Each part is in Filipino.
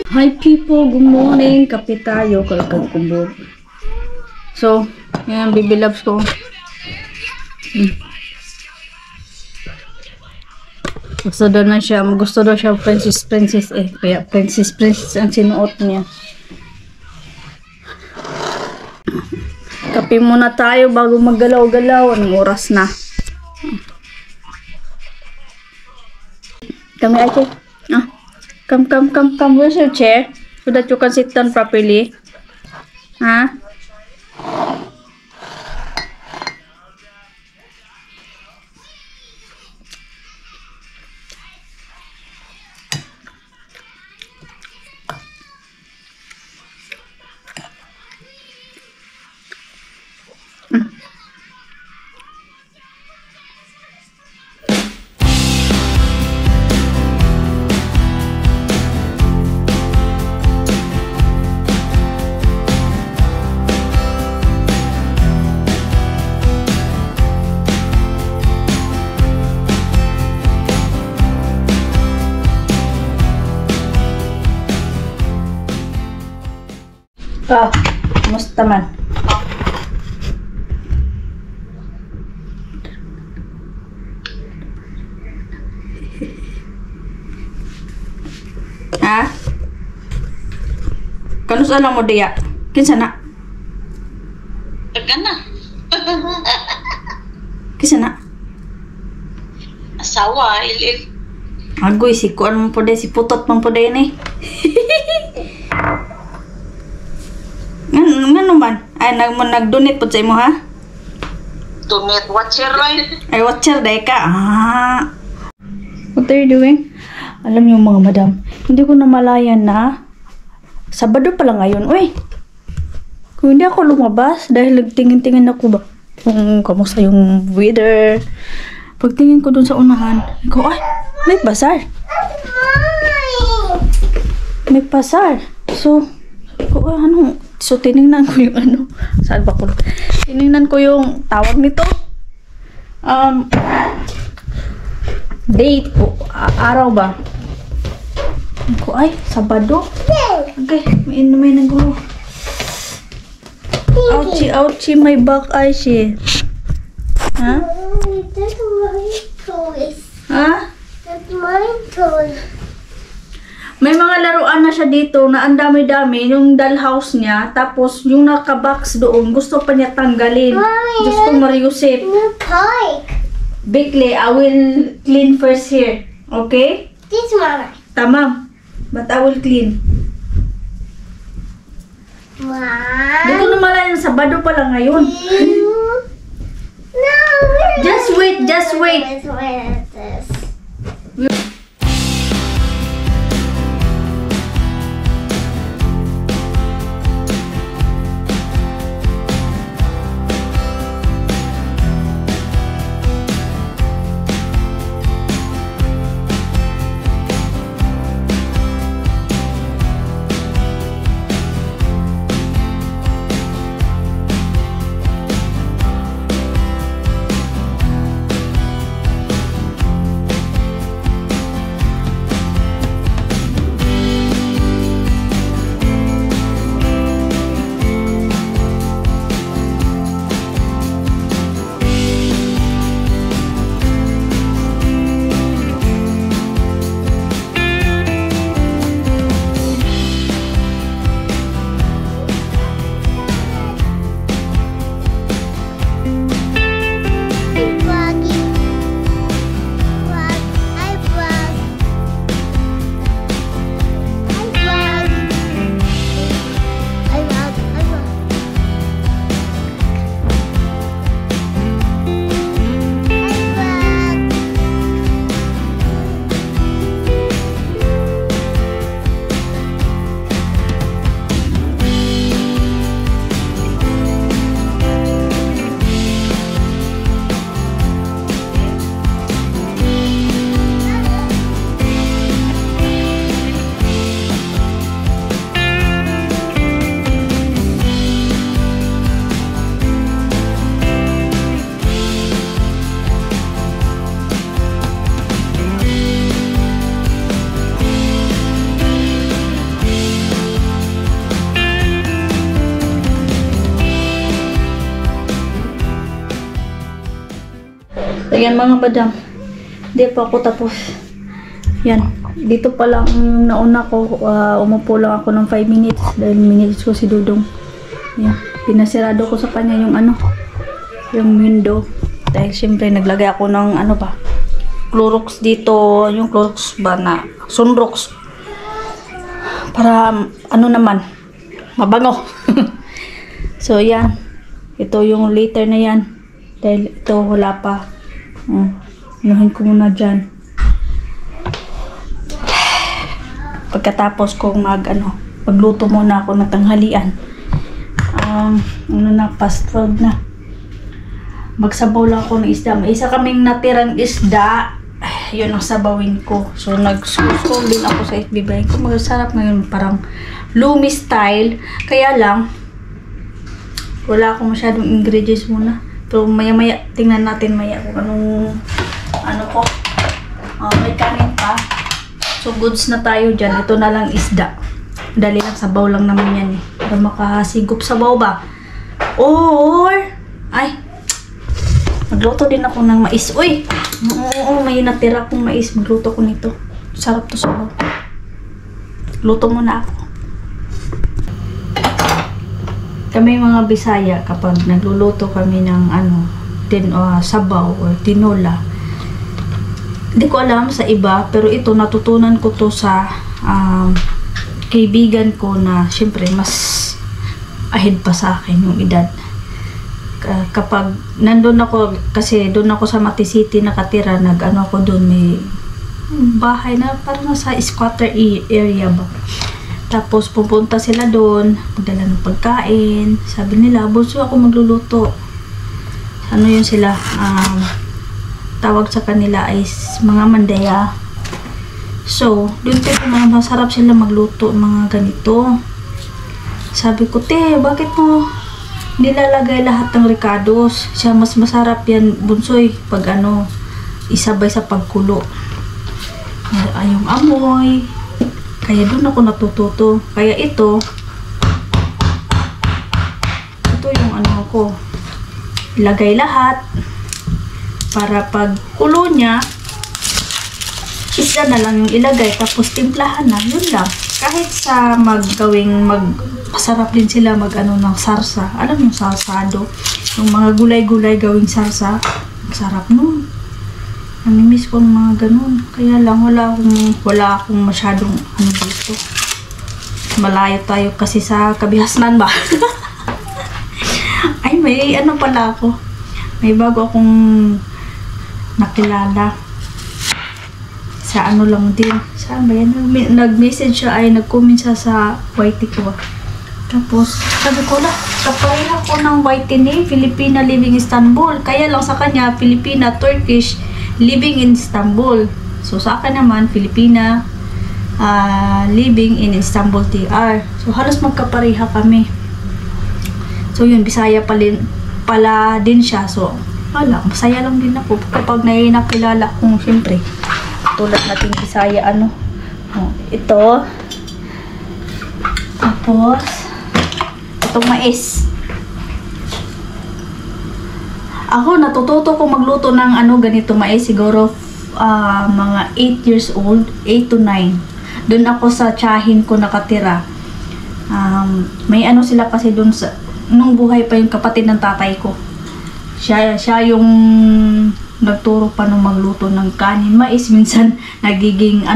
Hi people, good morning. Kape tayo, kalkag kumbog. So, yan, baby loves ko. Gusto daw siya princess eh. Kaya princess ang sinuot niya. Kape muna tayo bago maggalaw-galaw. Anong oras na? Kami ay Come. Where's your chair? So that you can sit down properly. Huh? Kumusta man? Ha? Kanus alam mo diya? Kinsa na? Tagana. Kinsa na? Asawa, ilil. Agoy, si kuan mo po de, si putot man po de ni. Ngano man? Ay, nag-donate po sa imo ha? Donate watcher, right? Ay, watcher day ka. What are you doing? Alam niyo mga madam, hindi ko namalayan na Sabado pa lang ngayon. Uy! Kung hindi ako lumabas dahil nagtingin-tingin ako ba kung kamusta yung weather. Pagtingin ko dun sa unahan, ko ay, may pasar. May pasar. So, So, tinignan ko yung saan ba ko? Tinignan ko yung tawag nito. Date po. Araw ba? Ko ay, Sabado. Okay, may nagulo. Ouchie, my back eye siya. Ha? That's my toys. Ha? That's my toys. May mga laruan na siya dito na ang dami-dami, yung dollhouse niya, tapos yung naka-box doon, gusto pa niya tanggalin. Diyos ko, Mariusip. New toy. Bigly, I will clean first here. Okay? This one. Tamam. But I will clean. Hindi ko One. namalayan, Sabado pa lang ngayon. Two. No. Just wait. Wait. This. Ayan mga madam. Hindi pa ako tapos. Yan. Dito pa lang yung nauna ko. Umupo lang ako ng 5 minutes. Dahil minutes ko si Dudong. Yan. Pinasirado ko sa kanya yung yung window. Dahil syempre naglagay ako ng Clorox dito. Yung Clorox ba na Sunrox. Para naman. Mabango. So yan. Ito yung later na yan. Dahil ito wala pa. Inuhin ko muna dyan. Pagkatapos kong magluto muna ako ng tanghalian. Past 12 na. Magsabaw lang ako ng isda. May isa kaming natirang isda. Yun ang sabawin ko. So nag-scroll din ako sa FB. Ko magsarap ngayon. Parang lumi style. Kaya lang wala akong masyadong ingredients muna. Pero maya-maya, tingnan natin maya kung anong may kanin pa. So, goods na tayo dyan. Ito na lang isda. Dali lang, sabaw lang naman yan eh. Para makasigop sabaw ba? Or, magluto din ako ng mais. Uy! Oo, may natira akong mais. Magluto ko nito. Sarap to sabaw. Luto muna ako. Kami mga Bisaya, kapag nagluluto kami ng sabaw or tinola, hindi ko alam sa iba, pero ito natutunan ko to sa kaibigan ko na syempre mas ahead pa sa akin yung edad. Kapag nandun ako, kasi doon ako sa Mati City nakatira, ako doon, may bahay na parang sa squatter area ba. Tapos pupunta sila doon, magdala ng pagkain. Sabi nila, bunso ako magluluto. Yun sila, tawag sa kanila ay mga mandaya. So, doon mga masarap sila magluto, mga ganito. Sabi ko, te, bakit mo nilalagay lahat ng ricados? Siya, mas masarap yan, bunsoy, pag isabay sa pagkulo. Yung amoy. Kaya doon ako natututo. Kaya ito yung ko. Ilagay lahat. Para pag kulo niya, isda na lang yung ilagay. Tapos timplahan na. Yun lang. Kahit sa masarap din sila ng sarsa. Alam yung sarsado? Yung mga gulay-gulay gawing sarsa. Masarap nun. Namimiss ko ng mga ganun. Kaya lang wala akong masyadong dito. Malayo tayo kasi sa Kabihasnan ba? Ay, may pala ako. May bago akong nakilala. Sa lang din. Saan ba yan? Nag-message siya nag-comment siya sa YT ko. Tapos, sabi ko lang, kapareha ko ng YT ni Filipina living in Istanbul. Kaya lang sa kanya, Filipina, Turkish, living in Istanbul. So, sa akin naman, Filipina, living in Istanbul, TR. So, halos magkapareha kami. So, yun, Bisaya pala din siya. So, masaya lang din ako kapag nakilala kong, siyempre, tulad natin Bisaya, ito. Tapos, itong mais. Ako, natututo ko magluto ng ganito mais. Siguro, mga 8 years old. 8 to 9. Doon ako sa tiyahin ko nakatira. May sila kasi doon sa... Nung buhay pa yung kapatid ng tatay ko. Siya yung nagturo pa nung magluto ng kanin. Mais, minsan nagiging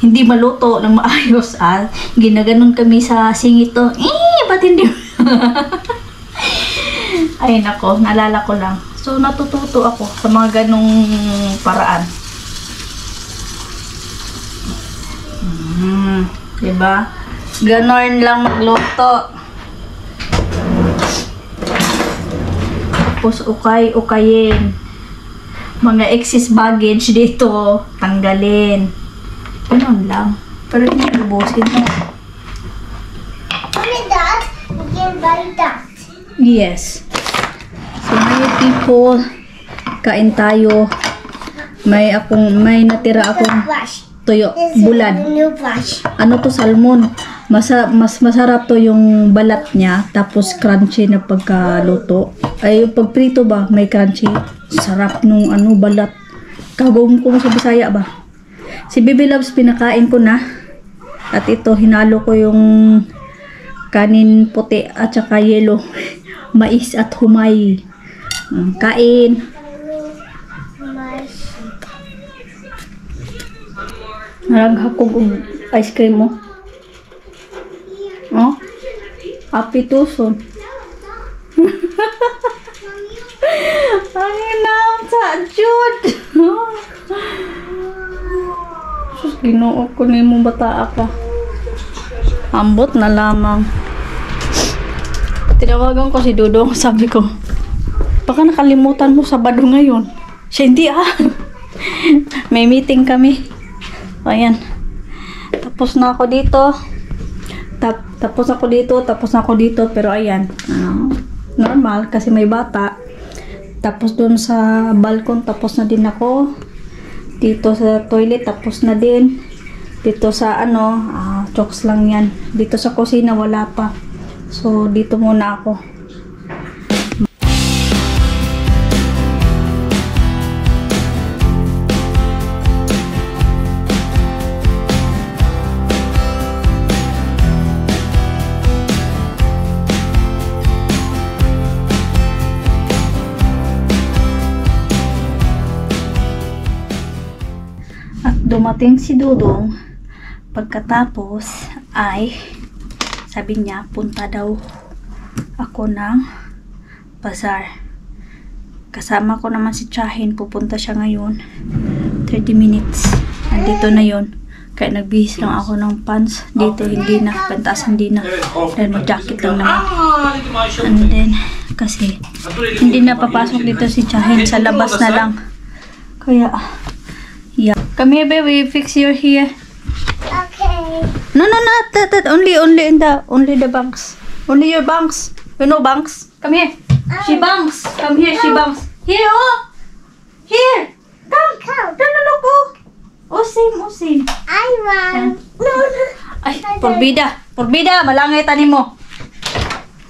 hindi maluto ng maayos. Ginaganon kami sa singito. Ba't hindi? Ay nako, nalala ko lang. So, natututo ako sa mga ganong paraan. Diba? Ganon lang magluto. Tapos, ukayin. Mga excess baggage dito, tanggalin. Ganon lang. Pero hindi lubusin mo. Mommy, Dad, you can buy that. Yes. So, may people, kain tayo. May natira akong Brush. tuyo, This is bulad. the new brush. Ano to, salmon? Mas masarap to yung balat niya, tapos crunchy na pagkaluto. Ay, yung pagprito ba, may crunchy. Sarap nung ano, balat. Kagawin ko sa Bisaya ba? Si Baby Loves, pinakain ko na. At ito, hinalo ko yung kanin puti at saka yelo. Mais at humay. Kain. Naghakog og ice cream mo. Oh? Happy tuson. Ang inam sa Jude. Sus, Ginoo ko ni mong bata ka. Ambot na lamang. Tinawagan ko si Dudong, sabi ko, baka nakalimutan mo Sabado ngayon. Siya hindi May meeting kami. Ayan. Tapos na ako dito. Tapos na ako dito. Pero ayan. Normal kasi may bata. Tapos dun sa balkon, tapos na din ako. Dito sa toilet, tapos na din. Dito sa chokes lang yan. Dito sa kusina, wala pa. So, dito muna ako. Dumating si Dudong, pagkatapos ay sabi niya punta daw ako ng bazaar. Kasama ko naman si Chahin, pupunta siya ngayon 30 minutes. Andito na yon. Kaya nagbihis lang ako ng pants dito, hindi na, pantas hindi na, dahil may jacket lang naman. And then kasi hindi na papasok dito si Chahin, sa labas na lang. Kaya yeah. Come here, baby. Fix your hair. Okay. No, not that. Only the bangs. Only your bangs. You know bangs? Come here. She bangs. Come here, she bangs. Here, oh. Here. Come. No, go. Oh, same. I want. No. Ay, porbida. Malangay tanim mo.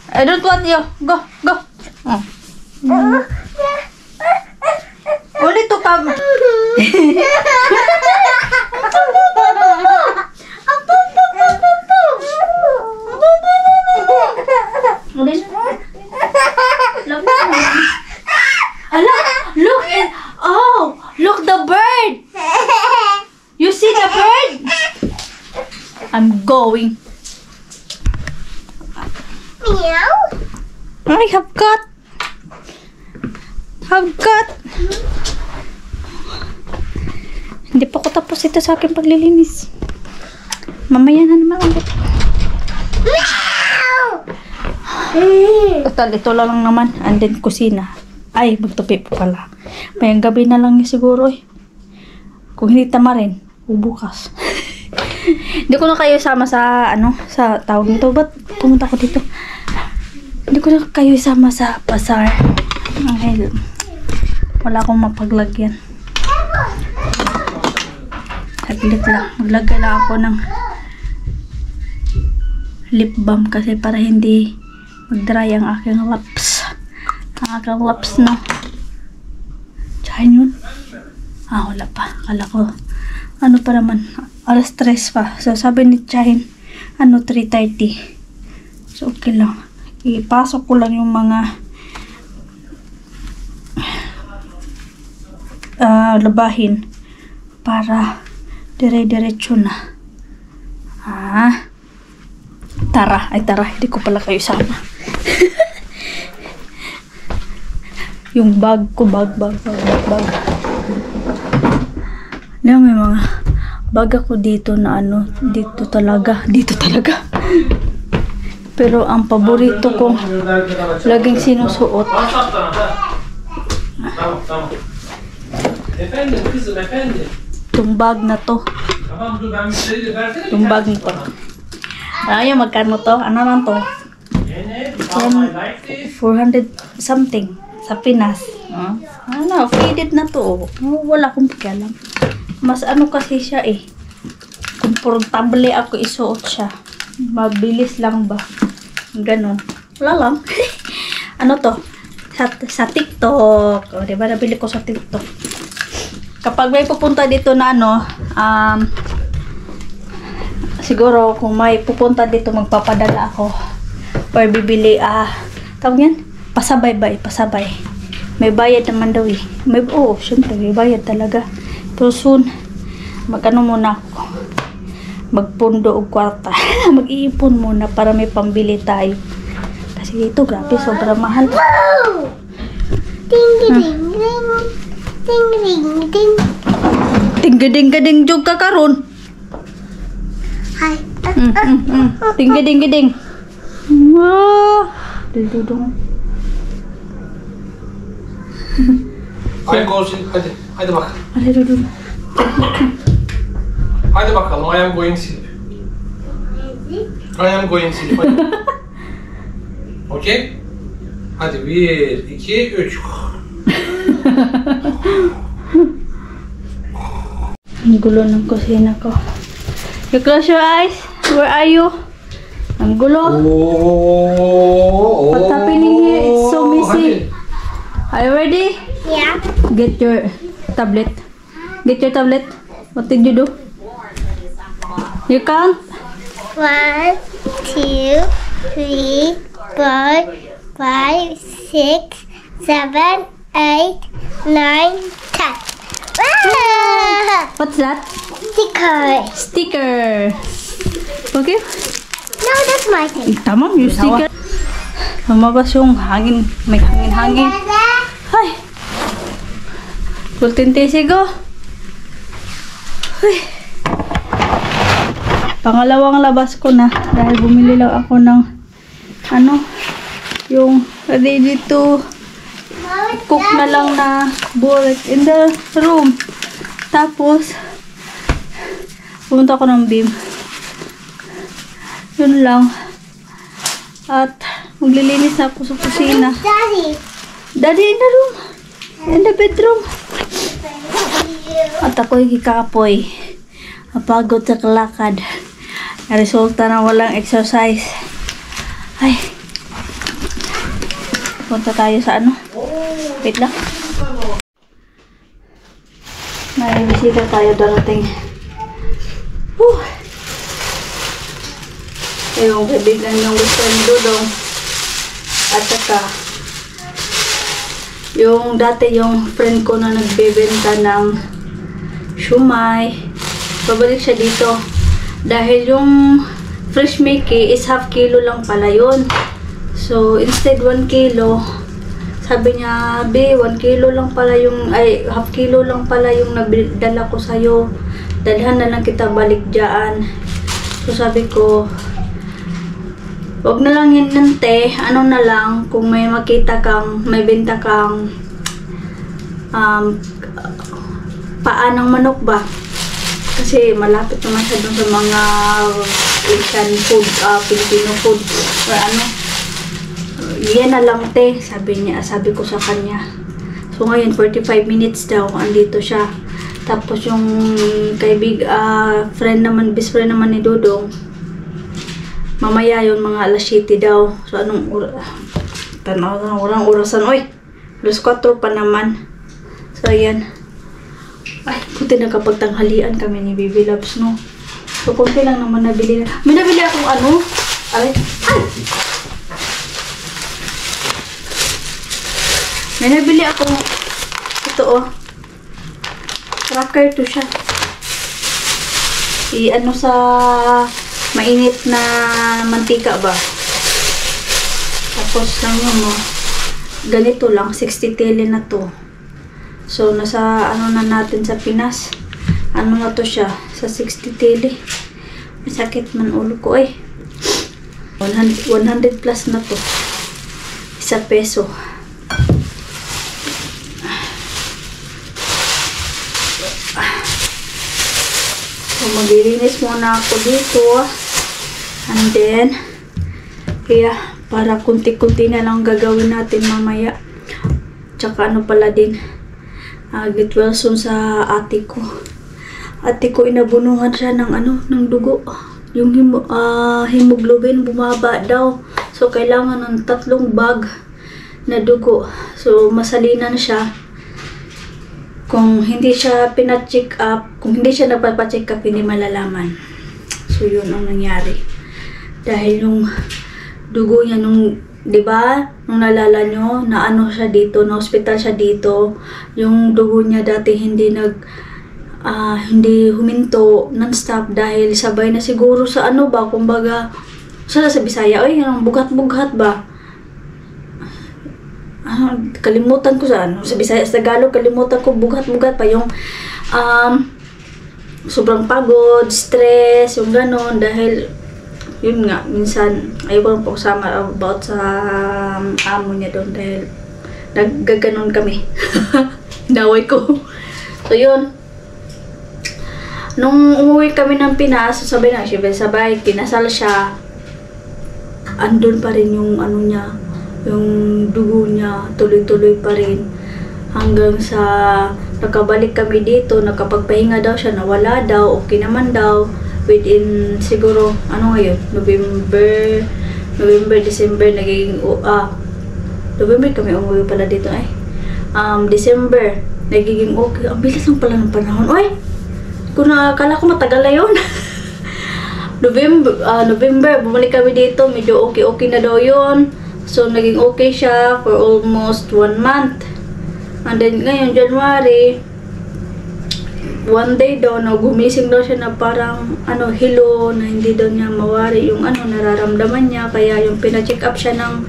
I don't want you. Go. Oh. Only to come. Look the bird. You see the bird? I'm going. Meow. I have got. Hindi pa ko tapos ito sa aking paglilinis. Mamaya na naman ulit. Ito lang naman. And then kusina. Ay, magtupi pa pala. Mayang gabi na lang siguro eh. Kung hindi tama rin, bubukas. Hindi ko na kayo sama sa sa tawag nito. Ba't pumunta ko dito? Hindi ko na kayo sama sa bazaar. Ay, wala akong mapaglagyan. Saglit lang. Maglagay lang ako ng lip balm kasi para hindi mag-dry ang aking lips. Ang aking lips, no? Tsahin yun? Wala pa. Kala ko, pa naman? Alas 3 pa. So, sabi ni Tsahin, 3:30. So, okay lang. Ipasok ko lang yung mga labahin para dire-diretso na. Tara, hindi ko pala kayo sama. Yung bag ko, bag. Na may mga bag ako dito na dito talaga. Pero ang paborito ko, laging sinusuot. Itong bag na to. Itong bag nito. Ayaw, magkano to? Ano lang to? 400 something sa Pinas. Faded na to. Wala akong pakialam. Mas kasi siya eh. Komportable ako isuot siya. Mabilis lang ba? Ganon. Wala lang. Ano to? Sa TikTok. O, diba nabili ko sa TikTok. Kapag may pupunta dito na ano, siguro kung may pupunta dito magpapadala ako. Or bibili, tawag yan? Pasabay. May bayad naman daw eh. Syempre may bayad talaga. Pero soon, mag-ano muna ako. Magpundo o kwarta. Mag-iipon muna para may pambili tayo. Kasi dito, grabe, sobrang mahal. Woo! Ding ding ding. Ding ding ding. Tinggading-gading jog ka karon. Hi. Tinggading-gading. Wow! Dudong. Haydi Golşin, hadi bak. Hadi dudong. Hadi bakalım, I am going sleep. I am going sleep. Hadi. Okey? Hadi 1, 2, 3. Ang gulo ng kusina ko. You close your eyes. Where are you? Ang gulo. What's happening here? It's so messy. Are you ready? Yeah. Get your tablet. Get your tablet. What did you do? You count? 1, 2, 3, 4, 5, 6, 7, 8, 9, 10. Ah! What's that? Sticker. Sticker. Okay? No, that's my thing. Tama, yung sticker. Lumabas yung hangin. May hangin-hangin. Ay! Kultintesi ko. Ay! Pangalawang labas ko na. Dahil bumili lang ako ng yung ready to cook na lang na bullet in the room. Tapos, pumunta ako ng beam. Yun lang. At, maglilinis ako sa kusina. Daddy. Daddy in the room. In the bedroom. At ako'y kikapoy. Napagod sa kalakad. Resulta na walang exercise. Ay. Punta tayo sa wait lang. May bisita tayo darating. Yung kaibigan ng gusto ni Dudong. At saka yung dati yung friend ko na nagbebenta ng shumai. Pabalik siya dito. Dahil yung fresh Mickey is half kilo lang pala yun. So, instead 1 kilo, sabi niya, "Be, 1 kilo lang pala yung, half kilo lang pala yung nabidala ko sa'yo. Dalhan na lang kita balik dyan." So, sabi ko, wag na lang yan nante, na lang, kung may makita kang, may benta kang, paa ng manok ba? Kasi malapit naman siya dun sa mga Asian food, Filipino food, or yan na lang te, sabi ko sa kanya. So ngayon, 45 minutes daw, andito siya. Tapos yung best friend naman ni Dudong, mamaya yun, mga alas 7 daw. So anong tanaw na, walang orasan. Oy, alas 4 pa naman. So ayan. Ay, buti nagkapagtanghalian kami ni Baby Loves, no? So konti lang naman nabili na. May nabili akong ay! May nabili akong ito cracker to siya. Sa mainit na mantika ba? Tapos ganito lang, 60 tele na to. So, nasa na natin sa Pinas. Na to siya? Sa 60 tele. Masakit man ulo ko 100 plus na to. 1 peso. So, maglilinis muna ako dito. And then, kaya, para kunti-kunti na lang gagawin natin mamaya. Tsaka pala din, get well soon sa ate ko. Ate ko, inabunuhan siya ng ng dugo. yung hemoglobin bumaba daw. So, kailangan ng 3 bag na dugo. So, masalinan siya. Kung hindi siya pina-check up, kung hindi siya nagpa-check up, hindi malalaman. So, yun ang nangyari. Dahil yung dugo niya nung, di ba, nung nalala nyo, na ano siya dito, na hospital siya dito, yung dugo niya dati hindi huminto non-stop dahil sabay na siguro sa ano ba, kumbaga, sa Bisaya, yung bugat-bugat ba? Kalimutan ko sa ano, sa Bisaya, sa Tagalog, kalimutan ko, bugat-bugat pa yung sobrang pagod, stress, yung ganon, dahil yun nga, minsan ayoko lang po kasama about sa amo niya doon dahil naggaganon kami. Naway ko. So yun, nung umuwi kami ng Pinas, sabay na siya, sabay, kinasal siya, andun pa rin yung ano niya, yung dugo niya, tuloy-tuloy pa rin. Hanggang sa nakabalik kami dito, nakapagpahinga daw siya, nawala daw, okay naman daw. Within siguro, ano ngayon? November, December, November kami umuwi pala dito December, nagiging okay. Ang bilis lang pala ng panahon. Oy! Kala ko matagal na yun. November, bumalik kami dito, medyo okay na daw yun. So, naging okay siya for almost 1 month. And then, ngayon, January, one day daw, gumising daw siya na parang, hilo, na hindi daw niya mawari yung nararamdaman niya. Kaya, yung pina-check up siya ng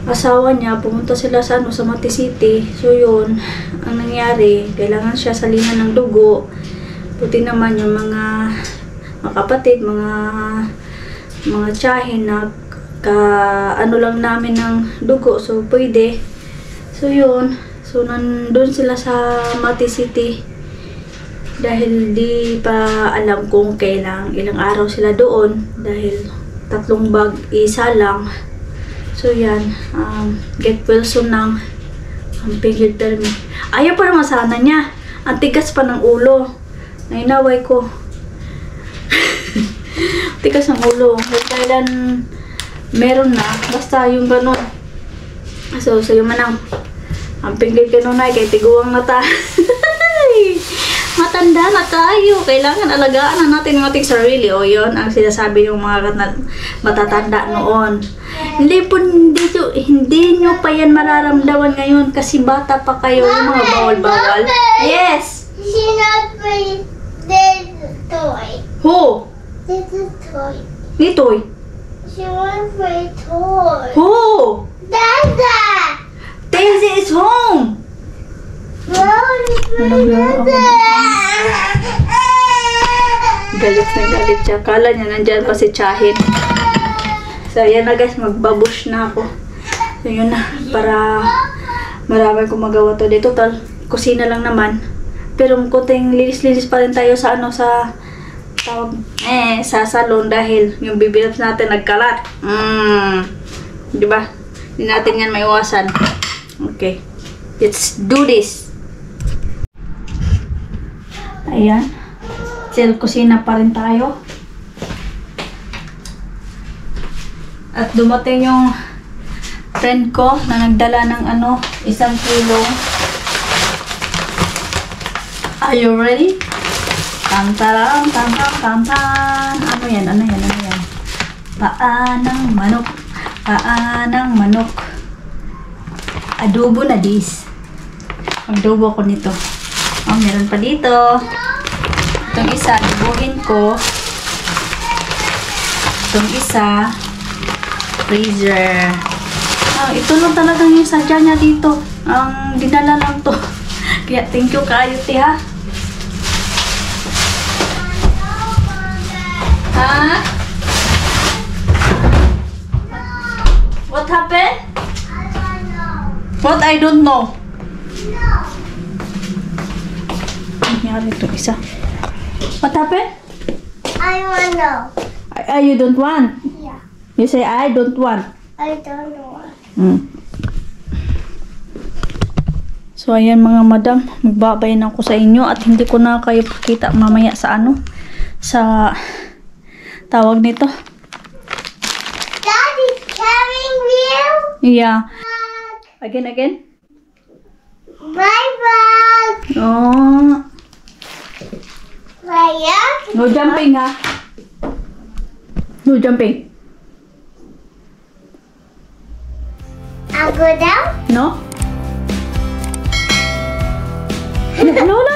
asawa niya, pumunta sila sa Mati City. So, yun, ang nangyari, kailangan siya salinan ng dugo. Puti naman yung mga kapatid, mga tiyahin na lang namin ng dugo, so pwede. So yun, so nandun sila sa Mati City dahil di pa alam kung ilang araw sila doon dahil 3 bag, isa lang. So yan, get well soon ng pigil termi. Ayaw pa naman sana niya, ang tigas pa ng ulo, nainaway ko. Tigas ng ulo, kailan meron na, basta yung ganun. So yung manang, ang pinggil ka nun ay kay tiguang mata. Matanda na tayo, kailangan alagaan na natin yung ating sarili. O yun, ang sinasabi ng mga matatanda noon. Hindi nyo pa yan mararamdaman ngayon kasi bata pa kayo, yung mga bawal-bawal. Yes! She not play this toy. Who? This is toy. Nitoy? She wants to play toy. Who? Dada! Daisy is home! Galit na galit siya. Kala niya nandyan pa si Chahin. So, yan na guys. Magbabush na ako. So, yun na. Para marami kong magawa to dito. Total, kusina lang naman. Pero kunting lilis-lilis pa rin tayo sa sa salon dahil yung bibilabs natin nagkalat. Diba? Hindi natin yan maiwasan. Okay. Let's do this. Ayan. Still, kusina pa rin tayo. At dumating yung friend ko na nagdala ng 1 kilo. Are you ready? Tantaram, tantam, tantan. Ano yan? Paa ng manok. Adobo na dis. Adobo ko nito. Meron pa dito. Itong isa, adobohin ko. Itong isa, freezer. Ito lang talagang yung sadya niya dito. Ang dinala lang to. Kaya thank you kaayo, te, ha? Ha? What happened? What I don't know. Nangyari ito isa. What happened? I want to know. You don't want? Yeah. You say I don't want. I don't know. So ayan mga madam, magbabayan ako sa inyo at hindi ko na kayo pakita mamaya sa tawag nito. Daddy's carrying wheel. Yeah. Again. My bag. Oh. Raya. No jumping ha. No jumping. I'll go down. No? No.